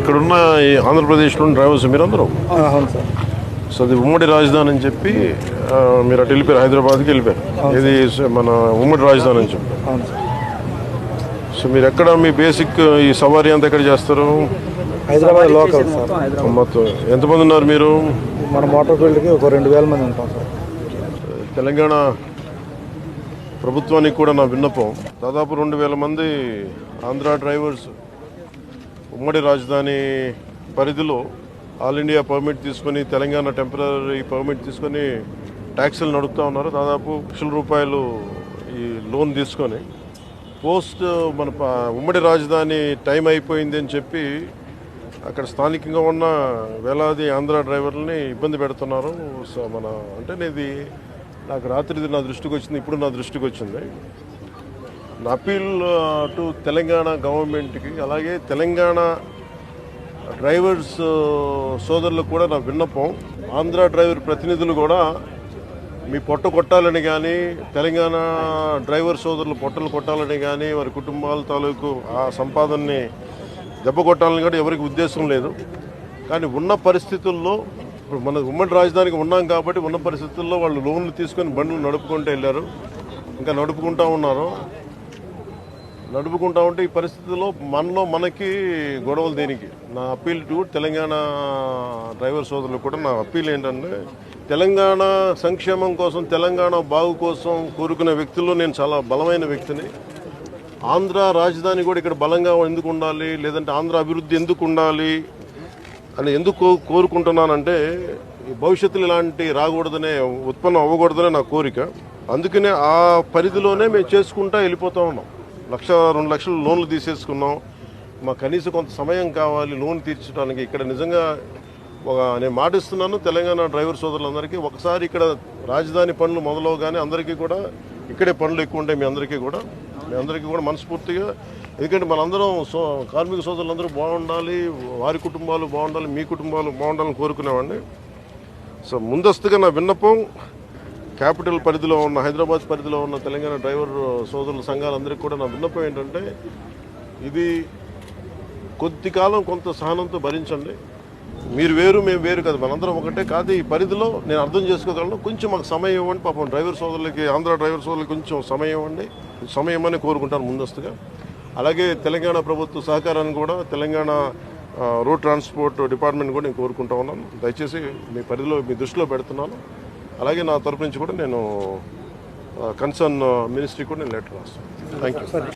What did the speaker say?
ఇక్కడున్న ఈ ఆంధ్రప్రదేశ్లోని డ్రైవర్స్ మీరందరూ అవును సార్. సో అది ఉమ్మడి రాజధాని అని చెప్పి మీరు అటు వెళ్ళిపోయారు, హైదరాబాద్కి వెళ్ళిపోయారు. ఇది మన ఉమ్మడి రాజధాని అని చెప్పి. అవును సార్. సో మీరు ఎక్కడ మీ బేసిక్ ఈ సవారీ అంతా ఎక్కడ చేస్తారు? Hyderabad local sir. మొత్తం ఎంతమంది ఉన్నారు మీరు? మన మోటార్ ఫీల్డ్కి ఒక 2000 మంది ఉంటాం సార్. తెలంగాణ ప్రభుత్వానికి కూడా నా విన్నపం, దాదాపు 2000 మంది ఆంధ్ర డ్రైవర్స్ ఉమ్మడి రాజధాని పరిధిలో ఆల్ ఇండియా పర్మిట్ తీసుకొని, తెలంగాణ టెంపరీ పర్మిట్ తీసుకొని ట్యాక్సీలు నడుపుతూ ఉన్నారు. దాదాపు ₹1,00,000 ఈ లోన్ తీసుకొని పోస్ట్ మన ఉమ్మడి రాజధాని టైం అయిపోయింది అని చెప్పి అక్కడ స్థానికంగా ఉన్న వేలాది ఆంధ్ర డ్రైవర్లని ఇబ్బంది పెడుతున్నారు. సో అంటే ఇది నాకు రాత్రి నా దృష్టికి వచ్చింది, ఇప్పుడు నా దృష్టికి వచ్చింది. నా అపీల్ టు తెలంగాణ గవర్నమెంట్కి, అలాగే తెలంగాణ డ్రైవర్స్ సోదరులకు కూడా నా విన్నపం, ఆంధ్ర డ్రైవర్ ప్రతినిధులు కూడా మీ పొట్ట కొట్టాలని కానీ, తెలంగాణ డ్రైవర్ సోదరులు పొట్టలు కొట్టాలని కానీ, వారి కుటుంబాల తాలూకు ఆ సంపాదనని దెబ్బ కొట్టాలని కూడా ఎవరికి ఉద్దేశం లేదు. కానీ ఉన్న పరిస్థితుల్లో ఇప్పుడు మన ఉమ్మడి రాజధానికి ఉన్నాం కాబట్టి ఉన్న పరిస్థితుల్లో వాళ్ళు లోన్లు తీసుకొని బండ్లు నడుపుకుంటూ వెళ్ళారు, ఇంకా నడుపుకుంటూ ఉన్నారు. నడుపుకుంటా ఉంటే ఈ పరిస్థితుల్లో మనకి గొడవలు దేనికి? నా అప్పీల్ టు తెలంగాణ డ్రైవర్ సోదరులు కూడా నా అప్పీల్ ఏంటంటే, తెలంగాణ సంక్షేమం కోసం, తెలంగాణ బాగు కోసం కోరుకునే వ్యక్తుల్లో నేను చాలా బలమైన వ్యక్తిని. ఆంధ్ర రాజధాని కూడా ఇక్కడ బలంగా ఎందుకు ఉండాలి, లేదంటే ఆంధ్ర అభివృద్ధి ఎందుకు ఉండాలి అని ఎందుకు కోరుకుంటున్నానంటే, భవిష్యత్తులో ఇలాంటి రాకూడదనే, ఉత్పన్నం అవ్వకూడదనే నా కోరిక. అందుకనే ఆ పరిధిలోనే మేము చేసుకుంటా వెళ్ళిపోతూ ఉన్నాం. 1-2 లక్షలు లోన్లు తీసేసుకున్నాం. మాకు కనీసం కొంత సమయం కావాలి లోన్ తీర్చడానికి. ఇక్కడ నిజంగా నేను మాటిస్తున్నాను తెలంగాణ డ్రైవర్ సోదరులందరికీ, ఒకసారి ఇక్కడ రాజధాని పనులు మొదలవగానే అందరికీ కూడా ఇక్కడే పనులు ఎక్కువ ఉంటాయి. మీ అందరికీ కూడా మనస్ఫూర్తిగా, ఎందుకంటే మనందరం కార్మిక సోదరులందరూ బాగుండాలి, వారి కుటుంబాలు బాగుండాలి, మీ కుటుంబాలు బాగుండాలని కోరుకునేవాడిని. సో ముందస్తుగా నా విన్నపం, క్యాపిటల్ పరిధిలో ఉన్న, హైదరాబాద్ పరిధిలో ఉన్న తెలంగాణ డ్రైవర్ సోదరుల సంఘాలందరికీ కూడా నా విన్నపం ఏంటంటే, ఇది కొద్ది కాలం కొంత సహనంతో భరించండి. మీరు వేరు, మేము వేరు కదా, మనందరం ఒకటే కాదు. ఈ పరిధిలో నేను అర్థం చేసుకోగలను, కొంచెం మాకు సమయం ఇవ్వండి. పాపం డ్రైవర్ సోదరులకి, ఆంధ్ర డ్రైవర్ సోదరులకి కొంచెం సమయం ఇవ్వండి. సమయం అని కోరుకుంటాను ముందస్తుగా. అలాగే తెలంగాణ ప్రభుత్వ సహకారాన్ని కూడా, తెలంగాణ రోడ్ ట్రాన్స్పోర్ట్ డిపార్ట్మెంట్ కూడా నేను కోరుకుంటా ఉన్నాను. దయచేసి మీ పరిధిలో, మీ దృష్టిలో పెడుతున్నాను. అలాగే నా తరపు నుంచి కూడా నేను కన్సర్న్ మినిస్ట్రీ కూడా నేను లెటర్ రాస్తాను. Thank you.